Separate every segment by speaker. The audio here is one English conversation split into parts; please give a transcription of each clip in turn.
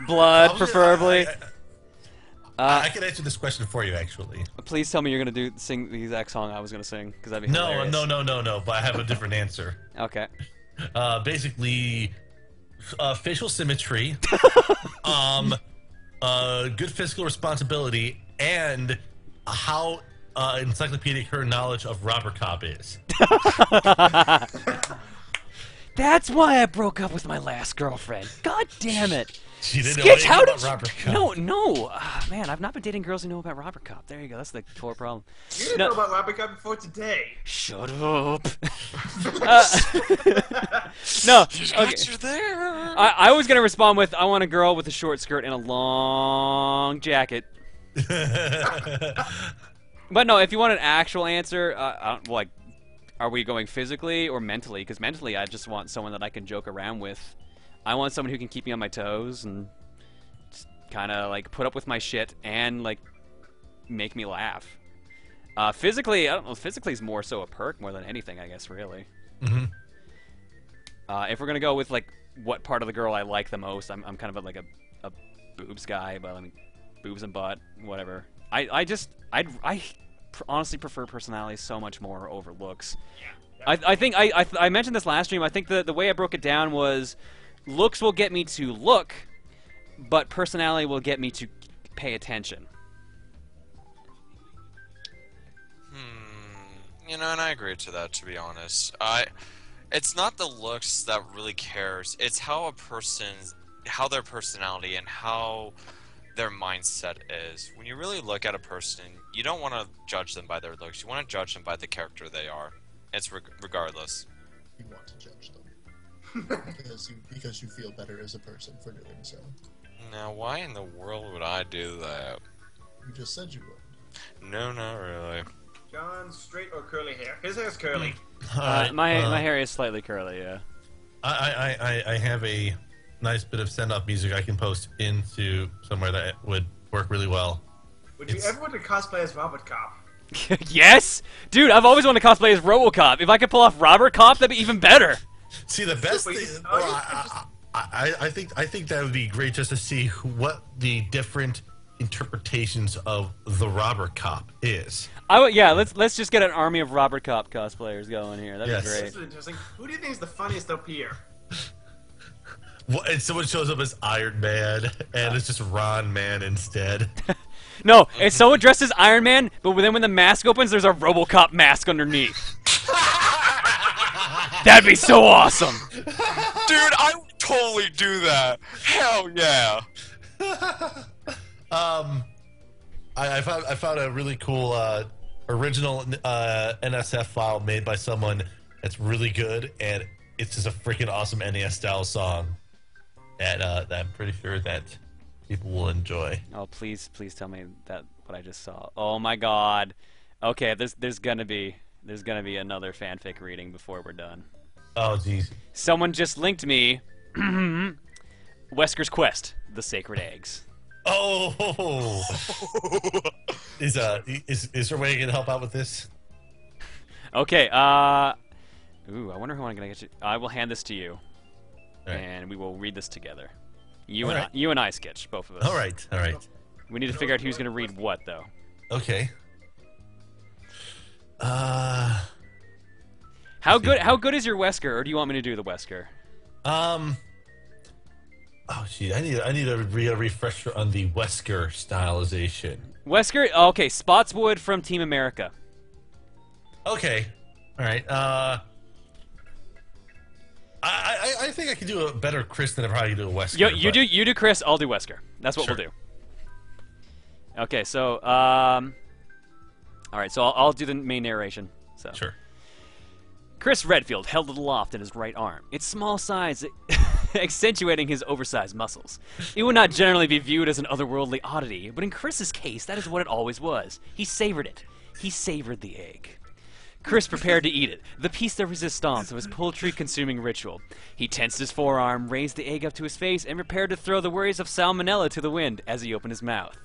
Speaker 1: Blood, preferably.
Speaker 2: I can answer this question for you, actually.
Speaker 1: Please tell me you're gonna sing the exact song I was gonna sing, because that'd be hilarious.
Speaker 2: No. But I have a different answer.
Speaker 1: Okay.
Speaker 2: Basically, facial symmetry, good fiscal responsibility, and how encyclopedic her knowledge of robber cop is.
Speaker 1: That's why I broke up with my last girlfriend. God damn it.
Speaker 2: She didn't
Speaker 1: Skitch,
Speaker 2: know
Speaker 1: how
Speaker 2: anything
Speaker 1: did
Speaker 2: about robber cop.
Speaker 1: No. Man, I've not been dating girls who know about Robert Cop. There you go. That's the core problem.
Speaker 3: You didn't know about Robert Cop before today.
Speaker 1: Shut up. No. Okay.
Speaker 4: You're there.
Speaker 1: I was gonna respond with, I want a girl with a short skirt and a long jacket. But no, if you want an actual answer, like, are we going physically or mentally? Because mentally, I just want someone that I can joke around with. I want someone who can keep me on my toes and just kind of like put up with my shit and like make me laugh. Physically, I don't know. Physically is more so a perk more than anything, I guess. Really.
Speaker 2: Mm-hmm.
Speaker 1: If we're gonna go with like what part of the girl I like the most, I'm kind of like a boobs guy, but I mean boobs and butt, whatever. I honestly prefer personality so much more over looks. Yeah. I think I mentioned this last stream. I think the way I broke it down was, looks will get me to look, but personality will get me to pay attention.
Speaker 4: You know, and I agree to that, to be honest. It's not the looks that really cares. It's how their personality and how their mindset is. When you really look at a person, you don't want to judge them by their looks. You want to judge them by the character they are. It's regardless.
Speaker 5: You want to judge them. because you feel better as a person for doing so.
Speaker 4: Now, why in the world would I do that?
Speaker 5: You just said you would.
Speaker 4: No, not really.
Speaker 3: John, straight or curly hair? His hair's curly.
Speaker 1: My hair is slightly curly, yeah.
Speaker 2: I have a nice bit of send-off music I can post into somewhere that would work really well.
Speaker 3: Would you ever want to cosplay as Robert Cop?
Speaker 1: Yes! Dude, I've always wanted to cosplay as RoboCop. If I could pull off Robert Cop, that'd be even better.
Speaker 2: See, the best thing... I think that would be great just to see what the different interpretations of the Robert Cop is.
Speaker 1: Yeah, let's just get an army of Robert Cop cosplayers going here. That'd be great.
Speaker 3: This is interesting. Who do you think is the funniest up here?
Speaker 2: And someone shows up as Iron Man, and it's just Ron Man instead.
Speaker 1: No, it's someone dressed as Iron Man, but then when the mask opens, there's a RoboCop mask underneath. That'd be so awesome.
Speaker 4: Dude, I would totally do that. Hell yeah.
Speaker 2: I found a really cool original NSF file made by someone that's really good, and it's just a freaking awesome NES style song that I'm pretty sure that people will enjoy.
Speaker 1: Oh, please tell me that what I just saw. Oh my God. Okay, there's gonna be another fanfic reading before we're done.
Speaker 2: Oh jeez.
Speaker 1: Someone just linked me Wesker's Quest: The Sacred Eggs.
Speaker 2: Oh. Is there a way you can help out with this?
Speaker 1: Okay. Ooh, I wonder who I'm gonna get you. I will hand this to you,
Speaker 2: right,
Speaker 1: and we will read this together. You
Speaker 2: right.
Speaker 1: and I, Sketch, both of us.
Speaker 2: All right.
Speaker 1: We need to figure out who's gonna read what, though.
Speaker 2: Okay.
Speaker 1: How good is your Wesker, or do you want me to do the Wesker?
Speaker 2: Oh, gee, I need a refresher on the Wesker stylization.
Speaker 1: Wesker, okay, Spotswood from Team America.
Speaker 2: Okay, all right. I think I can do a better Chris than I probably do a Wesker.
Speaker 1: You do Chris, I'll do Wesker. That's what we'll do. Okay, so all right, so I'll do the main narration. So.
Speaker 2: Sure.
Speaker 1: Chris Redfield held it aloft in his right arm, its small size accentuating his oversized muscles. It would not generally be viewed as an otherworldly oddity, but in Chris's case, that is what it always was. He savored it. He savored the egg. Chris prepared to eat it, the piece de resistance of his poultry-consuming ritual. He tensed his forearm, raised the egg up to his face, and prepared to throw the worries of salmonella to the wind as he opened his mouth.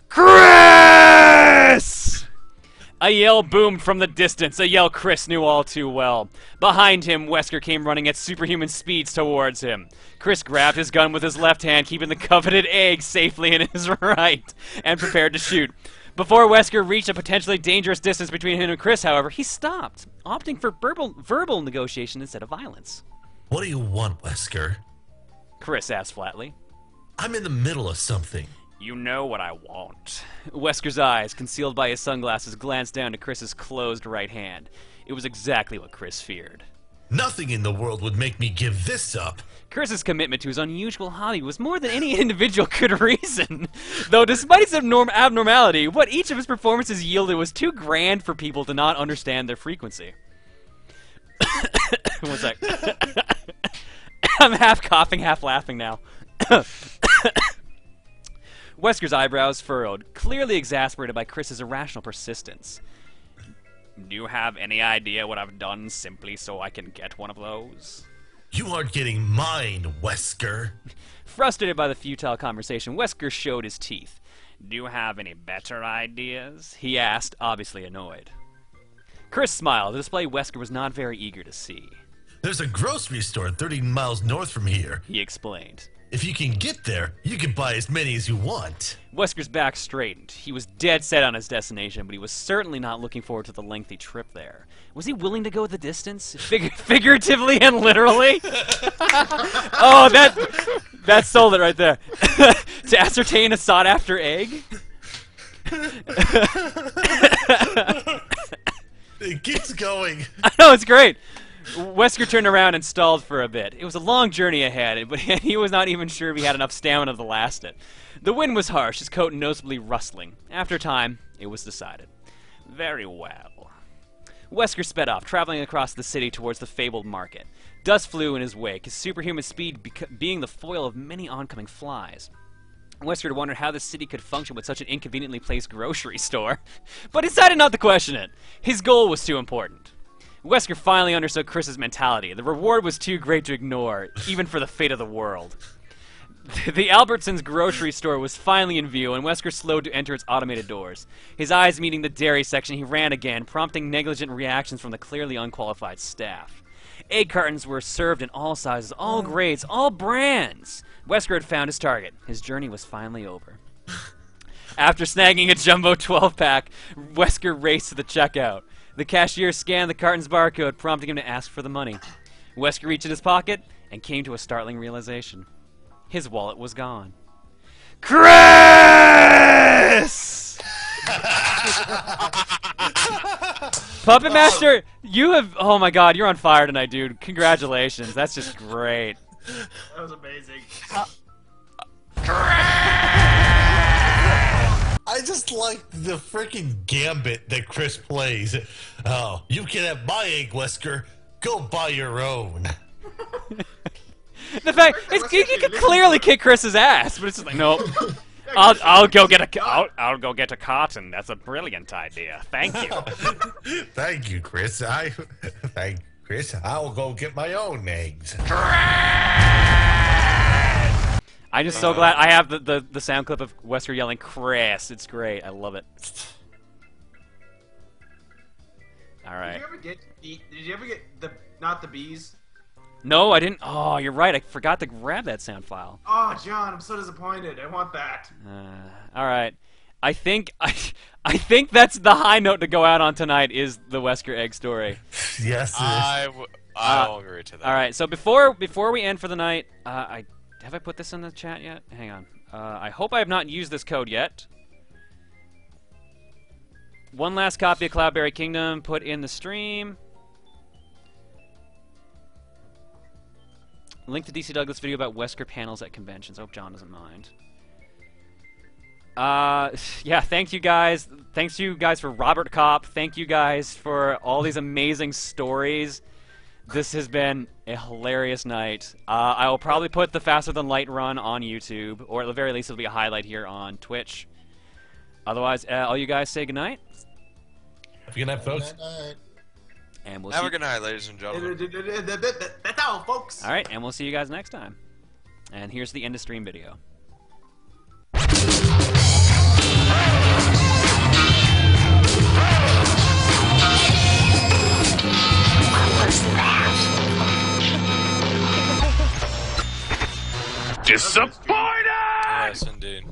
Speaker 1: Chris! A yell boomed from the distance, a yell Chris knew all too well. Behind him, Wesker came running at superhuman speeds towards him. Chris grabbed his gun with his left hand, keeping the coveted egg safely in his right, and prepared to shoot. Before Wesker reached a potentially dangerous distance between him and Chris, however, he stopped, opting for verbal negotiation instead of violence.
Speaker 2: What do you want, Wesker?
Speaker 1: Chris asked flatly.
Speaker 2: I'm in the middle of something.
Speaker 1: You know what I want. Wesker's eyes, concealed by his sunglasses, glanced down to Chris's closed right hand. It was exactly what Chris feared.
Speaker 2: Nothing in the world would make me give this up.
Speaker 1: Chris's commitment to his unusual hobby was more than any individual could reason. Though despite its abnormality, what each of his performances yielded was too grand for people to not understand their frequency. One sec. I'm half coughing, half laughing now. Wesker's eyebrows furrowed, clearly exasperated by Chris's irrational persistence. Do you have any idea what I've done simply so I can get one of those?
Speaker 2: You aren't getting mine, Wesker.
Speaker 1: Frustrated by the futile conversation, Wesker showed his teeth. Do you have any better ideas? He asked, obviously annoyed. Chris smiled, a display Wesker was not very eager to see.
Speaker 2: There's a grocery store 30 miles north from here.
Speaker 1: He explained.
Speaker 2: If you can get there, you can buy as many as you want.
Speaker 1: Wesker's back straightened. He was dead set on his destination, but he was certainly not looking forward to the lengthy trip there. Was he willing to go the distance? Figuratively and literally? Oh, that sold it right there. To ascertain a sought-after egg?
Speaker 2: It keeps going.
Speaker 1: I know, it's great. Wesker turned around and stalled for a bit. It was a long journey ahead, but he was not even sure if he had enough stamina to last it. The wind was harsh, his coat noticeably rustling. After a time, it was decided. Very well. Wesker sped off, traveling across the city towards the fabled market. Dust flew in his wake, his superhuman speed being the foil of many oncoming flies. Wesker wondered how the city could function with such an inconveniently placed grocery store, but decided not to question it. His goal was too important. Wesker finally understood Chris's mentality. The reward was too great to ignore, even for the fate of the world. The Albertsons grocery store was finally in view, and Wesker slowed to enter its automated doors. His eyes meeting the dairy section, he ran again, prompting negligent reactions from the clearly unqualified staff. Egg cartons were served in all sizes, all grades, all brands. Wesker had found his target. His journey was finally over. After snagging a jumbo 12-pack, Wesker raced to the checkout. The cashier scanned the carton's barcode, prompting him to ask for the money. Wesker reached in his pocket and came to a startling realization. His wallet was gone. Chris! Puppet Master, you have... Oh my god, you're on fire tonight, dude. Congratulations. That's just great.
Speaker 3: That was amazing.
Speaker 2: I just like the freaking gambit that Chris plays. Oh, you can have my egg, Wesker. Go buy your own.
Speaker 1: The fact you could clearly kick Chris's ass, but it's just like, nope. I'll go get a carton. That's a brilliant idea. Thank you.
Speaker 2: Thank you, Chris. I'll go get my own eggs.
Speaker 1: I'm just so glad I have the sound clip of Wesker yelling Chris. It's great. I love it. All right.
Speaker 3: Did you ever get the not the bees?
Speaker 1: No, I didn't. Oh, you're right. I forgot to grab that sound file.
Speaker 3: Oh, John, I'm so disappointed. I want that.
Speaker 1: All right. I think that's the high note to go out on tonight is the Wesker egg story.
Speaker 2: Yes.
Speaker 4: I'll agree to that.
Speaker 1: All right. So before we end for the night, have I put this in the chat yet? Hang on. I hope I have not used this code yet. One last copy of Cloudberry Kingdom put in the stream. Link to DC Douglas video about Wesker panels at conventions. I hope John doesn't mind. Yeah, thank you guys. Thanks you guys for Robert Kopp. Thank you guys for all these amazing stories. This has been a hilarious night. I will probably put the Faster Than Light run on YouTube, or at the very least it'll be a highlight here on Twitch. Otherwise, all you guys say goodnight.
Speaker 2: Have a good night, folks.
Speaker 1: And we'll
Speaker 4: Have
Speaker 1: see
Speaker 4: a good night, ladies and gentlemen.
Speaker 3: That's all, folks.
Speaker 1: All right, and we'll see you guys next time. And here's the end of stream video.
Speaker 6: Disappointed!
Speaker 4: Yes, indeed.